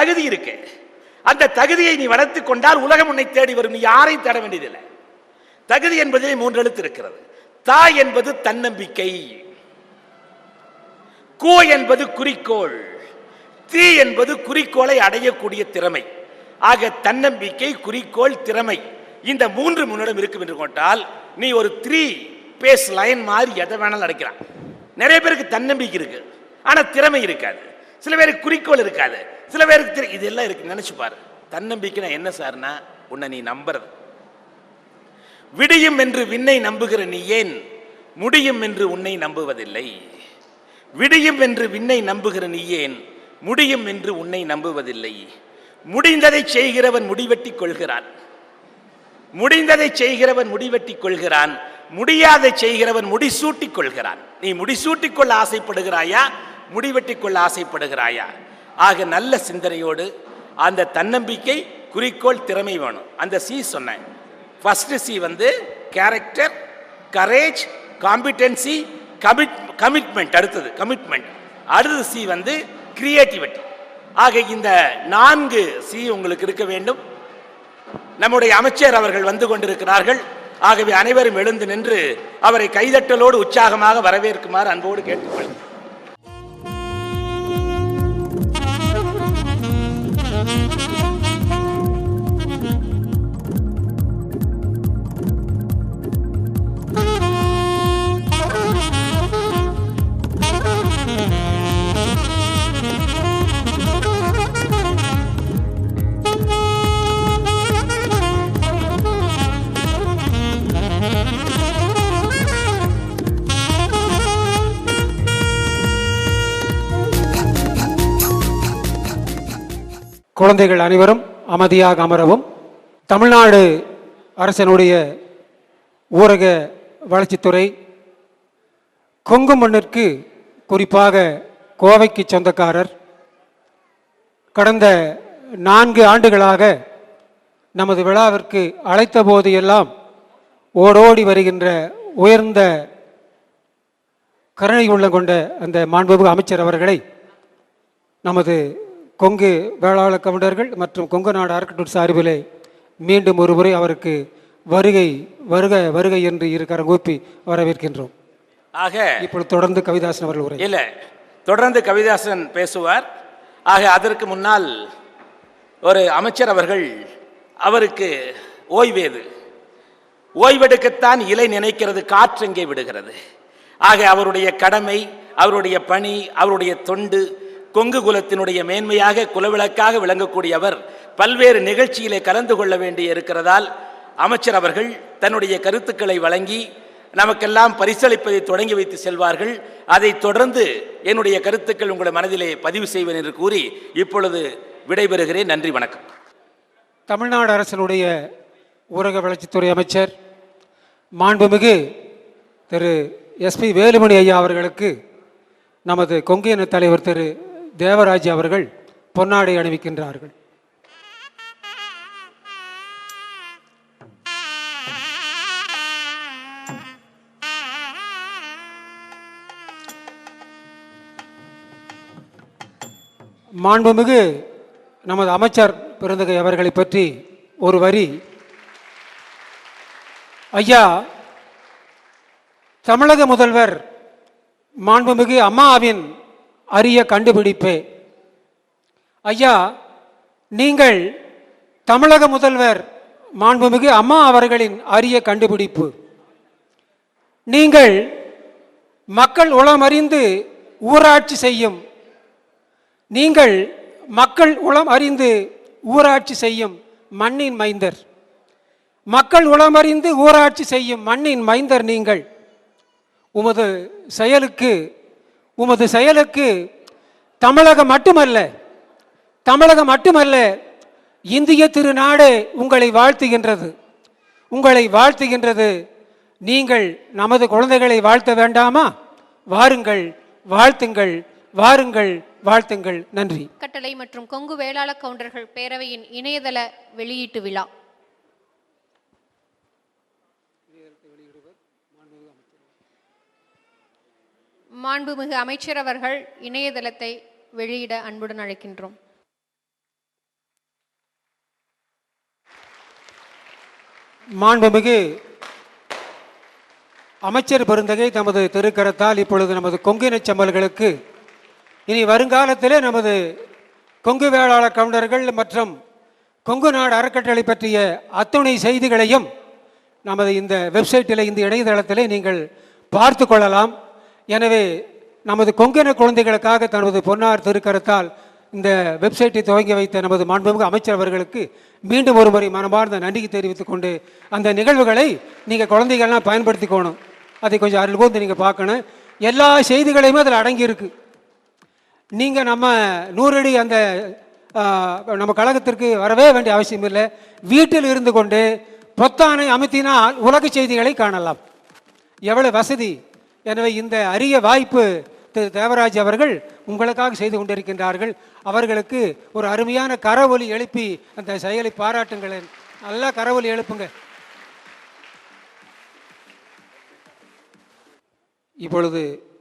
தகுதி இருக்கு. அந்த தகுதியை நீ வளர்த்து கொண்டால் உலகம் உன்னை தேடி வரும். நீ யாரையும் தேட வேண்டியதில்லை. தகுதி என்பதிலே 3 எழுத்து இருக்கிறது. தா என்பது தன்னம்பிக்கை, கோ என்பது குறிக்கோள், தீ என்பது குறிக்கோளை அடையக்கூடிய திறமை. ஆக தன்னம்பிக்கை, குறிக்கோள், திறமை, இந்த 3 முன்னிடம் இருக்கும் என்று கொண்டால் நீ ஒரு 3 பேஸ் லைன் மாதிரி எதை வேணாலும் நடக்கிறான். நிறைய பேருக்கு தன்னம்பிக்கை இருக்கு, ஆனா திறமை இருக்காது. சில பேருக்கு குறிக்கோள் இருக்காது, சில பேருக்கு இதெல்லாம் இருக்கு. நினைச்சு பாரு, தன்னம்பிக்கை என்ன சார்னா உன்னை நீ நம்புறது. விடியும் என்று விண்ணை நம்புகிற நீ ஏன் முடியும் என்று உன்னை நம்புவதில்லை? விடியும் என்று விண்ணை நம்புகிற நீ ஏன் முடியும் என்று உன்னை நம்புவதில்லை? முடிந்ததை செய்கிறவன் முடிவெட்டி கொள்கிறான், முடிந்ததை செய்கிறவன் முடிவெட்டி கொள்கிறான், முடியாதை செய்கிறவன் முடிசூட்டிக் கொள்கிறான். நீ முடிசூட்டிக் கொள்ள ஆசைப்படுகிறாயா, முடிவெட்டி கொள்ள ஆசைப்படுகிறாயா? ஆக நல்ல சிந்தனையோடு அந்த தன்னம்பிக்கை, குறிக்கோள், திறமை வேணும். அந்த சி சொன்னேன். ஃபர்ஸ்ட் சி வந்து கேரக்டர், கரேஜ், காம்பிடன்சி, கமிட்மெண்ட். அடுத்தது கமிட்மெண்ட். அடுத்தது சி வந்து கிரியேட்டிவிட்டி. ஆக இந்த 4 சி உங்களுக்கு இருக்க வேண்டும். நம்முடைய அமைச்சர் அவர்கள் வந்து கொண்டிருக்கிறார்கள். ஆகவே அனைவரும் எழுந்து நின்று அவரை கைதட்டலோடு உற்சாகமாக வரவேற்குமாறு அன்போடு கேட்டுக்கொள்கிறேன். குழந்தைகள் அனைவரும் அமைதியாக அமரவும். தமிழ்நாடு அரசினுடைய ஊரக வளர்ச்சித்துறை கொங்கு மண்ணிற்கு, குறிப்பாக கோவைக்கு சொந்தக்காரர். கடந்த 4 ஆண்டுகளாக நமது விழாவிற்கு அழைத்த போது எல்லாம் ஓடோடி வருகின்ற உயர்ந்த கருணை உள்ளம் கொண்ட அந்த மாண்புமிகு அமைச்சர் அவர்களை நமது கொங்கு வேளாளர் கவுண்டர்கள் மற்றும் கொங்கு நாடு அறக்கட்டளை சார்பிலே மீண்டும் ஒரு முறை அவருக்கு வருகை வருக வருகை என்று இருக்கரம் கூப்பி வரவேற்கின்றோம். ஆக இப்பொழுது தொடர்ந்து கவிதாசன் அவர்கள் உரை. இல்லை, தொடர்ந்து கவிதாசன் பேசுவார். ஆக அதற்கு முன்னால் ஒரு அமைச்சர் அவர்கள், அவருக்கு ஓய்வேது, ஓய்வெடுக்கத்தான் இலை நினைக்கிறது, காற்றெங்கே விடுகிறது. ஆக அவருடைய கடமை, அவருடைய பணி, அவருடைய தொண்டு கொங்கு குலத்தினுடைய மேன்மையாக, குலவிளக்காக விளங்கக்கூடியவர் பல்வேறு நிகழ்ச்சியிலே கலந்து கொள்ள வேண்டி இருக்கிறதால் அமைச்சர் அவர்கள் தன்னுடைய கருத்துக்களை வழங்கி நமக்கெல்லாம் பரிசளிப்பதை தொடங்கி வைத்து செல்வார்கள். அதை தொடர்ந்து என்னுடைய கருத்துக்கள் உங்கள் மனதிலே பதிவு செய்வேன் என்று கூறி இப்பொழுது விடைபெறுகிறேன். நன்றி, வணக்கம். தமிழ்நாடு அரசினுடைய ஊரக வளர்ச்சித்துறை அமைச்சர் மாண்புமிகு திரு எஸ்பி வேலுமணி ஐயா அவர்களுக்கு நமது கொங்கு இன தலைவர் திரு தேவராஜ் அவர்கள் பொன்னாடை அணிவிக்கின்றார்கள். மாண்புமிகு நமது அமைச்சர் பெருந்தகை அவர்களை பற்றி ஒரு வரி. ஐயா, தமிழக முதல்வர் மாண்புமிகு அம்மாவின் அரிய கண்டுபிடிப்பே. ஐயா, நீங்கள் தமிழக முதல்வர் மாண்புமிகு அம்மா அவர்களின் அரிய கண்டுபிடிப்பு. நீங்கள் மக்கள் உளமறிந்து ஊராட்சி செய்யும், நீங்கள் மக்கள் உளம் அறிந்து ஊராட்சி செய்யும் மண்ணின் மைந்தர். மக்கள் உளமறிந்து ஊராட்சி செய்யும் மண்ணின் மைந்தர் நீங்கள். உமது செயலுக்கு தமிழகம் மட்டுமல்ல இந்திய திருநாடு உங்களை வாழ்த்துகின்றது. நீங்கள் நமது குழந்தைகளை வாழ்த்த வேண்டாமா? வாருங்கள், வாழ்த்துங்கள், வாருங்கள், வாழ்த்துங்கள். நன்றி. கட்டளை மற்றும் கொங்கு வேளாளர் கவுண்டர்கள் பேரவையின் இணையதள வெளியீட்டு விழா. மாண்புமிகு அமைச்சர் அவர்கள் இணையதளத்தை வெளியிட அன்புடன் அழைக்கின்றோம். மாண்புமிகு அமைச்சர் பெருந்தகை தமது திருக்கரத்தால் இப்பொழுது நமது கொங்கினச் செம்மல்களுக்கு இனி வருங்காலத்திலே நமது கொங்கு வேளாளர் கவுண்டர்கள் மற்றும் கொங்கு நாடு அறக்கட்டளை பற்றிய அத்துணை செய்திகளையும் நமது இந்த வெப்சைட்டில், இந்த இணையதளத்திலே நீங்கள் பார்த்து கொள்ளலாம். எனவே நமது கொங்கின குழந்தைகளுக்காக தனது பொன்னார் திருக்கரத்தால் இந்த வெப்சைட்டை துவங்கி வைத்த நமது மாண்புமிகு அமைச்சர் அவர்களுக்கு மீண்டும் ஒரு முறை மனமார்ந்த நன்றி தெரிவித்துக் கொண்டு, அந்த நிகழ்வுகளை நீங்கள் குழந்தைகள்லாம் பயன்படுத்திக்கணும். அதை கொஞ்சம் அருள் கூர்ந்து நீங்கள் பார்க்கணும். எல்லா செய்திகளையுமே அதில் அடங்கியிருக்கு. நீங்கள் நம்ம 100 அடி அந்த நம்ம கழகத்திற்கு வரவே வேண்டிய அவசியம் இல்லை. வீட்டில் இருந்து கொண்டு பொத்தானை அமுத்தினால் உலக செய்திகளை காணலாம். எவ்வளவு வசதி! எனவே இந்த அரிய வாய்ப்பு திரு தேவராஜ் அவர்கள் உங்களுக்காக செய்து கொண்டிருக்கின்றார்கள். அவர்களுக்கு ஒரு அருமையான கரவொலி எழுப்பி அந்த செயலை பாராட்டுங்கள். நல்லா கரவொலி எழுப்புங்க. இப்பொழுது